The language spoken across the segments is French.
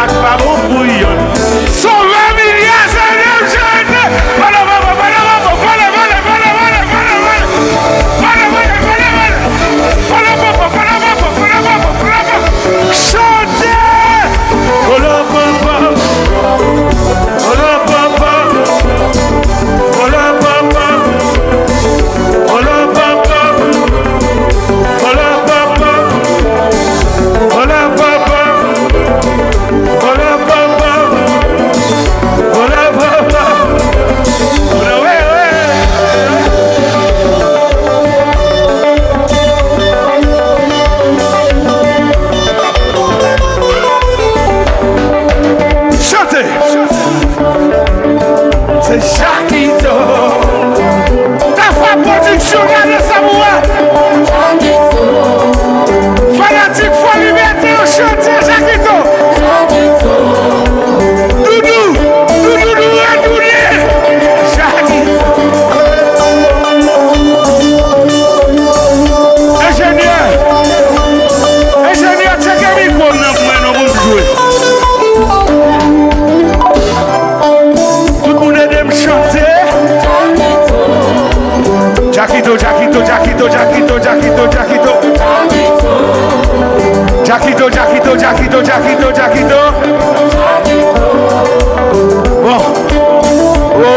pas bon bouillon. Sauver milliards, c'est le jeune. Voilà, voilà, voilà, voilà, voilà, voilà, voilà, voilà, voilà. Voilà, voilà, voilà, voilà. Voilà, voilà, voilà, voilà, voilà, voilà. Chantez. Voilà, papa. Voilà, papa. Voilà, papa. Voilà, papa. Voilà, papa. Voilà, papa. Voilà, papa. Voilà, papa. Voilà, ouais, ouais. Chantez. C'est Jacquito. Ta femme production, regardez ça, moi. Fanatique, foi liberté, on chante Jacquito. Doudou, doudou, doudou, Jacquito. Ingénieur, check un micro, non, vous jouez. Tout le monde aime chanter. Jacquito, Jacquito, Jacquito, Jacquito, Jacquito, Jacquito. Jacquito, Jacquito, Jacquito, Jacquito, Jacquito. Bon. Oh.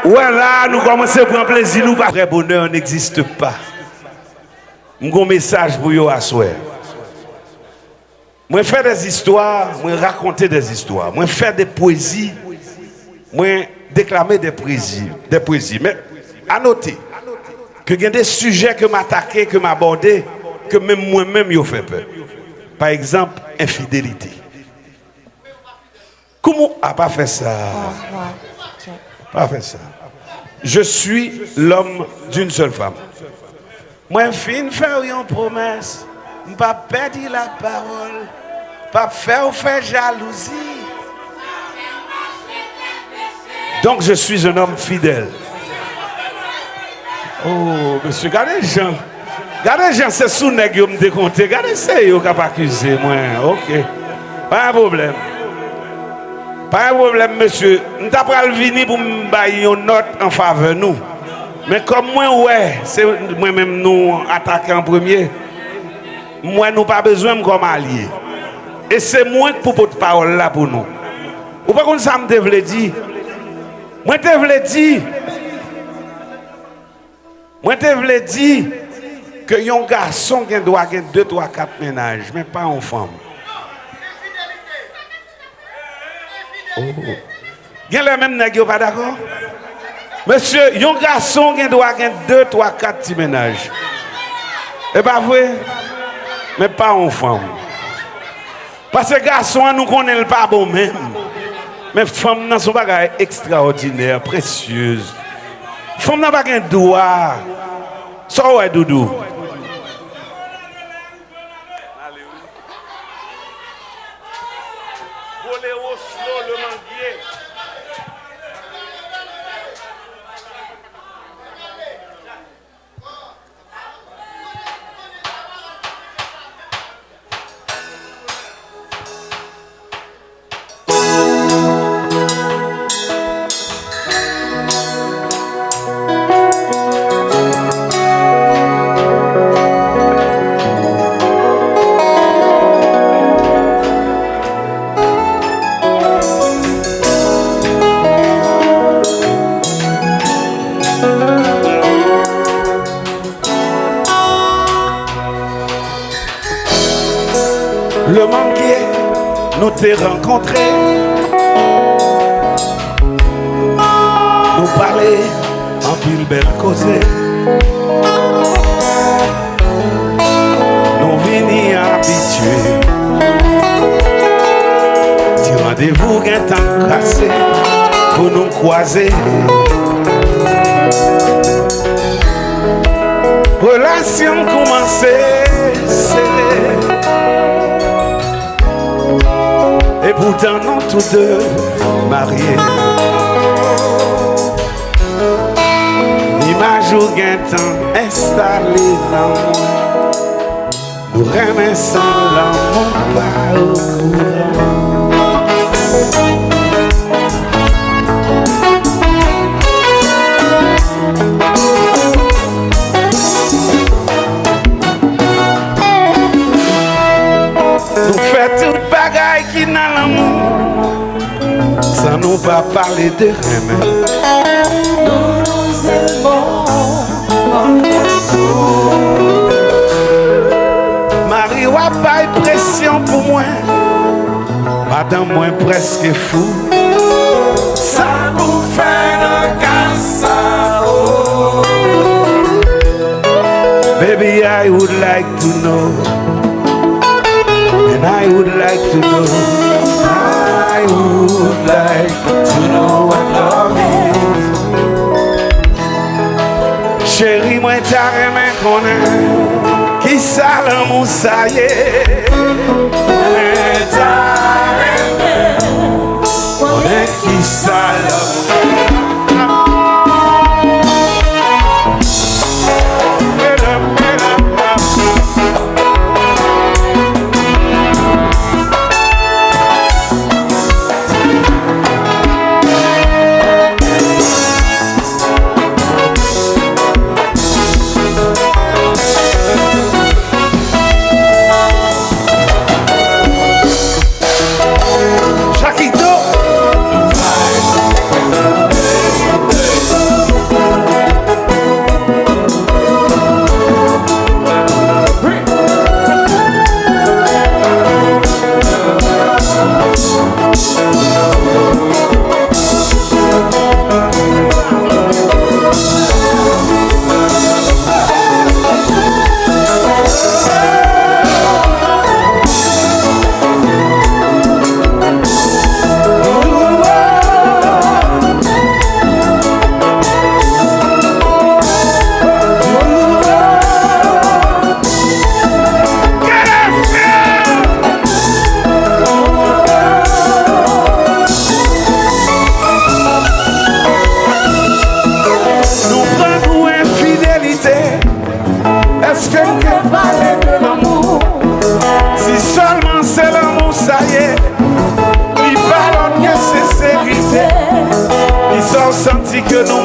Voilà, nous commençons à prendre plaisir. Nous, pas vrai bonheur n'existe pas. J'ai un message pour vous à soir. Moi, faire des histoires, moi, raconter des histoires. Moi, faire des poésies, moi, déclamer des poésies. Mais à noter que il y a des sujets que m'attaquer, que m'aborder, que même moi-même, je fais peur. Par exemple, infidélité. Comment a pas fait ça? Pas fait ça. Je suis l'homme d'une seule femme. Moi, fin faire une promesse. Je ne vais pas perdre la parole. Pas faire jalousie. Donc, je suis un homme fidèle. Oh, monsieur, regardez les gens. Regardez les gens, c'est sous-nèg qui me décompte. Regardez, c'est eux qui ont accusé moi. Ok. Pas un problème. Pas un problème, monsieur. Nous avons venir pour me bailler une note en faveur de nous. Mais comme moi, ouais, c'est moi-même nous attaquer en premier. Moi, nous pas besoin comme allié. Et c'est moi qui pour votre parole là pour nous. Ou pas comme ça me devait dire. Moi, te voulais dire. Moi, te voulais dire que un garçon qui doit avoir 2, 3, 4 ménages, mais pas une femme. Oh. Il y a les mêmes nègres, pas d'accord? Monsieur, un garçon qui doit avoir 2, 3, 4 petits ménages. C'est pas vrai? Mais pas une femme. Parce que garçon, nous connaissons pas bon même. Mais femmes dans son bagage extraordinaire, précieuse. Femme n'a pas un doigt. Ça ouais, doudou. Le manguier, nous t'ai rencontré. Nous parler en pile belle causée. Nous venus habitués. Du rendez-vous qu'un temps cassé pour nous croiser. Relation commencée, serrée. Et pourtant, nous tous deux mariés. L'image où gain temps installé dans moi. Nous remercions l'amour pas au courant. Nous faisons toute bagaille qui n'a l'amour. Sans nous pas parler de rien. Nous aimons Marie wa pas pression pour moi. Madame moi presque fou. Ça vous fait un casse. Baby, I would like to know. And I would like to know, I would like to know what love is. Chérie, moi t'as remis qu'on est, qui ça l'amour ça y est. Moi t'as remis, qu'on est qui ça l'amour.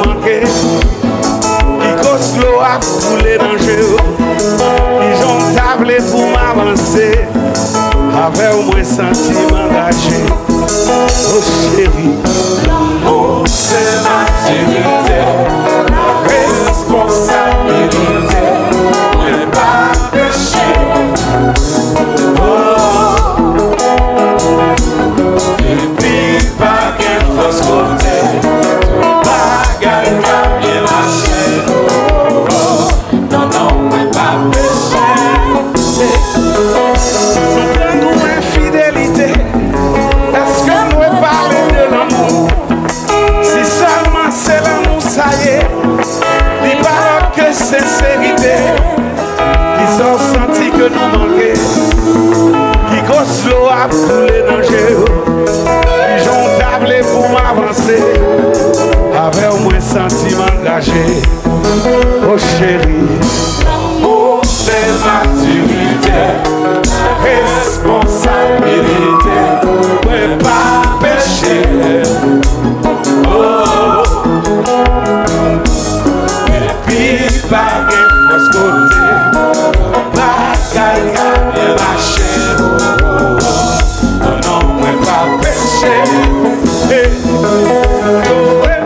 manqué. Qui cause l'eau a coulé dans le jeu. Ils ont tablé pour m'avancer. Avec au moins sentiment engagé. Oh chérie, l'amour c'est maturité, responsabilité, ne pas pécher. Oh, et puis pas qu'un fausse côté, pas qu'un bien lâché. Oh, non, non, ne pas pécher. Nous infidélité. Est-ce que nous parlons de l'amour? Si seulement c'est l'amour, ça y est. Dis pas que sincérité. Ils ont senti que nous manquons. Qui gosse l'eau a coulé dans le jeu. Ils ont tablé pour m'avancer. Avec au moins sentiment engagé. Oh chérie, l'amour c'est maturité, responsabilité, ne pas pécher. Oh, et puis pas de fausse côté, pas quelqu'un bien lâché. Oh, non, non, ne pas pécher. Hey. Oh, hey.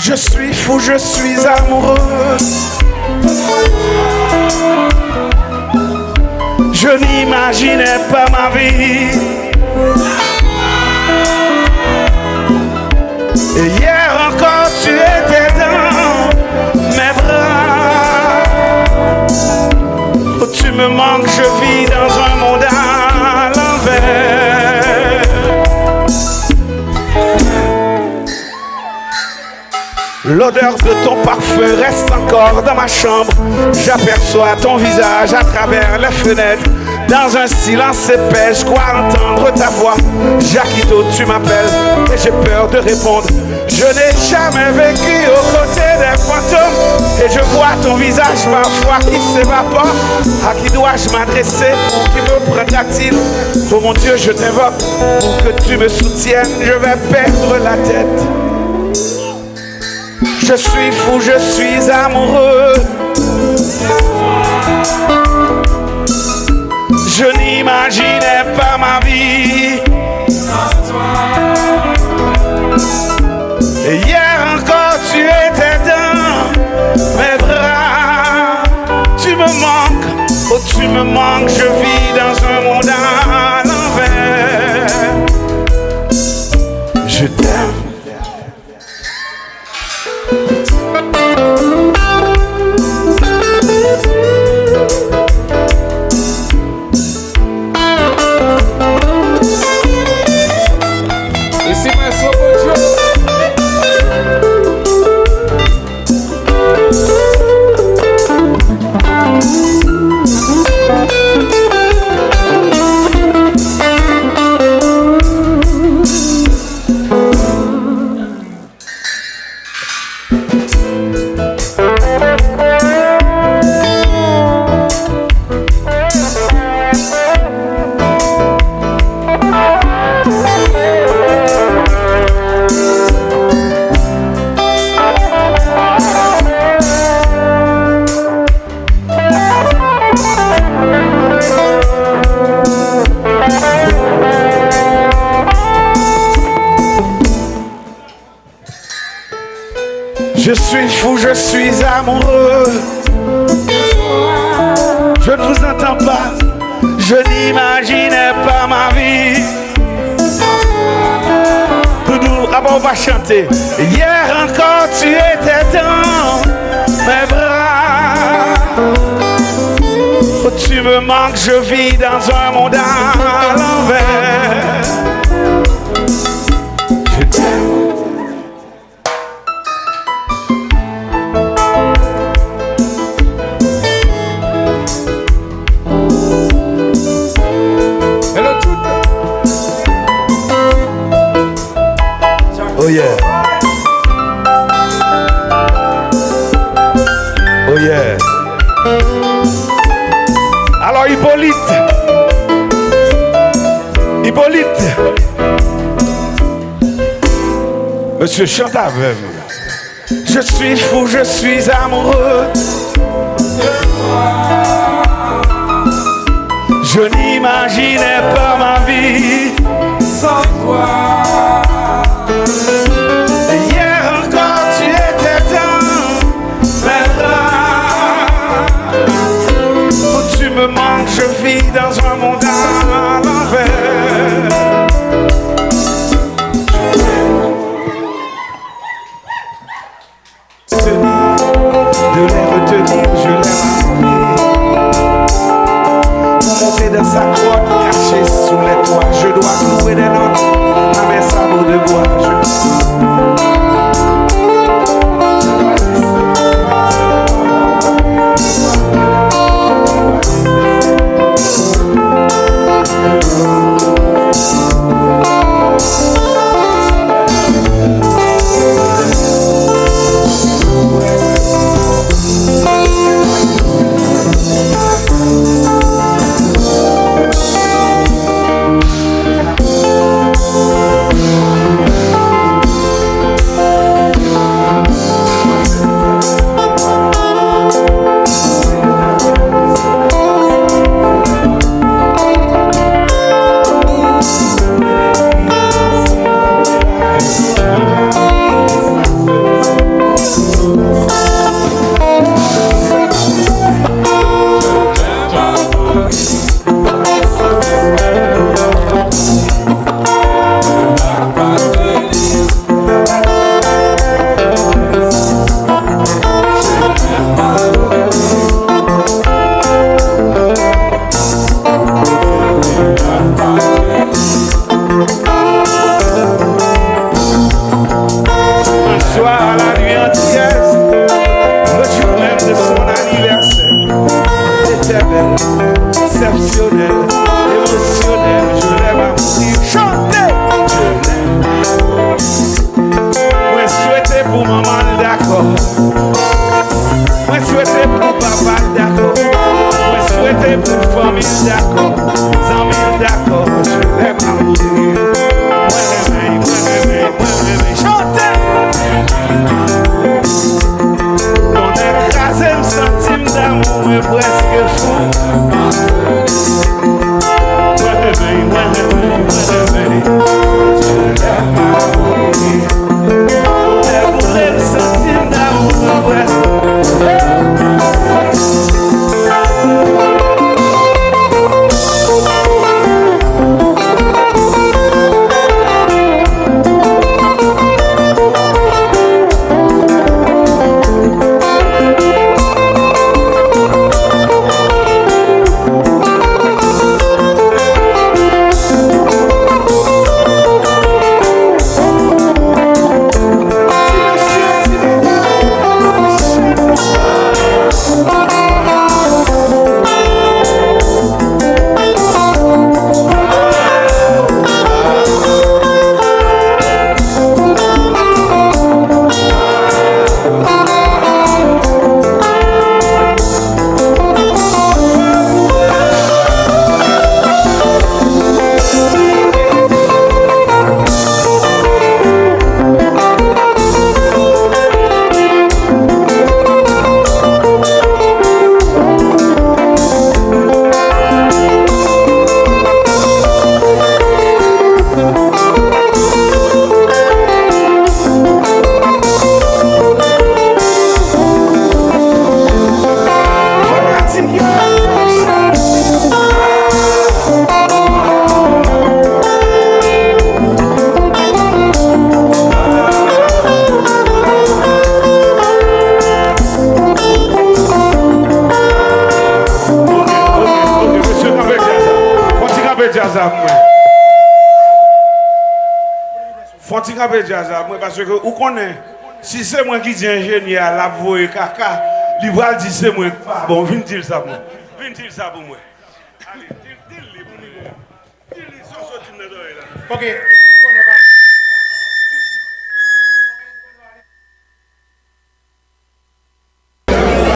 Je suis fou, je suis amoureux. Je n'imaginais pas ma vie. Et hier encore tu étais dans mes bras. Oh, tu me manques, je vis dans un monde à l'envers. L'odeur de ton parfum reste encore dans ma chambre. J'aperçois ton visage à travers les fenêtres. Dans un silence épais, je crois entendre ta voix. Jacquito, tu m'appelles et j'ai peur de répondre. Je n'ai jamais vécu aux côtés des fantômes. Et je vois ton visage parfois qui s'évapore. À qui dois-je m'adresser pour qu'il me prenne-t-il? Oh mon Dieu, je t'invoque pour que tu me soutiennes. Je vais perdre la tête. Je suis fou, je suis amoureux. Je n'imaginais pas ma vie. Et hier encore tu étais dans mes bras. Tu me manques, oh tu me manques. Je vis dans un monde à l'envers. Je t'aime. Je suis fou, je suis amoureux. Je ne vous entends pas. Je n'imaginais pas ma vie. Doudou, ah bon, on va chanter. Hier encore tu étais dans mes bras. Oh, tu me manques, je vis dans un monde à l'envers. Je t'aime. Oh yeah. Oh yeah. Alors Hippolyte. Monsieur chante avec. Je suis fou, je suis amoureux. Je n'imaginais pas ma vie sans toi. Hier encore tu étais dans mes bras. Oh, tu me manques, Je vis dans un monde à l'envers. De les retenir, je les pour monter dans sa grotte cachée sous les toits. Je dois clouer des notes à mes sabots de bois. Faut-il rappeler jazz moi parce que vous connaissez si c'est moi qui dis ingénieur la voix caca, il va dire c'est moi bon viens dire ça moi. Viens dire ça pour moi. Allez, dis-le pour nous. Dis-le sans sortir de là. OK.